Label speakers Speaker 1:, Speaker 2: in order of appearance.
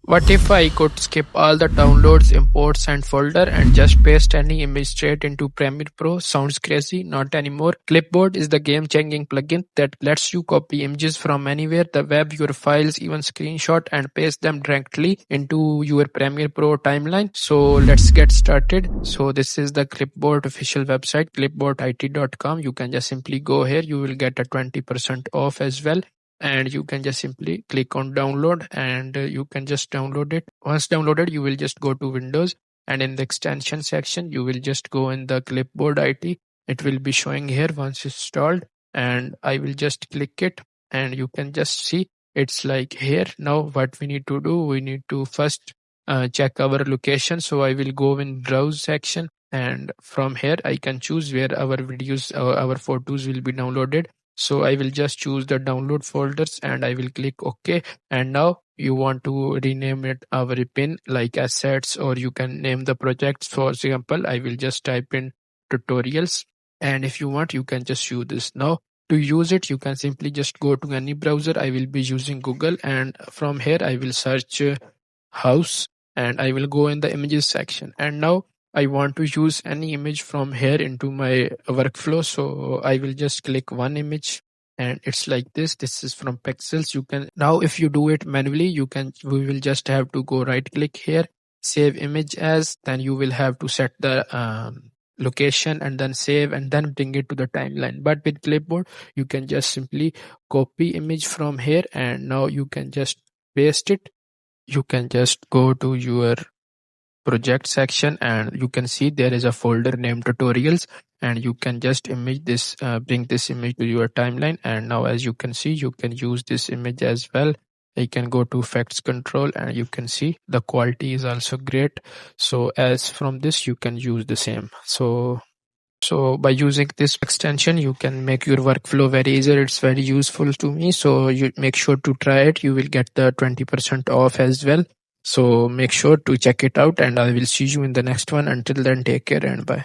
Speaker 1: What if I could skip all the downloads, imports and folder and just paste any image straight into Premiere Pro? Sounds crazy? Not anymore. Clipboard is the game-changing plugin that lets you copy images from anywhere, the web, your files, even screenshot and paste them directly into your Premiere Pro timeline. So let's get started. So this is the Clipboard official website, clipboardit.com. You can just simply go here. You will get a 20% off as well. And you can just simply click on download and you can just download it. Once downloaded, you will just go to Windows and in the extension section, you will just go in the Clipboard IT. It will be showing here once installed and I will just click it and you can just see it's like here. Now what we need to do, we need to first check our location. So I will go in browse section and from here I can choose where our videos, our photos will be downloaded. So I will just choose the download folders and I will click OK. And now you want to rename it our pin like assets, or you can name the projects. For example, I will just type in tutorials. And if you want, you can just use this. Now to use it, you can simply just go to any browser. I will be using Google and from here I will search house and I will go in the images section. And now I want to use any image from here into my workflow. So I will just click one image and it's like this. This is from Pixels. You can now, if you do it manually, we will just have to go right click here, save image as, then you will have to set the location and then save and then bring it to the timeline. But with Clipboard, you can just simply copy image from here and now you can just paste it. You can just go to your project section and you can see there is a folder named tutorials and you can just image this, bring this image to your timeline. And now as you can see, you can use this image as well. You can go to effects control and you can see the quality is also great. So as from this, you can use the same. So by using this extension, you can make your workflow very easy. It's very useful to me. So you make sure to try it. You will get the 20% off as well. So make sure to check it out and I will see you in the next one. Until then, take care and bye.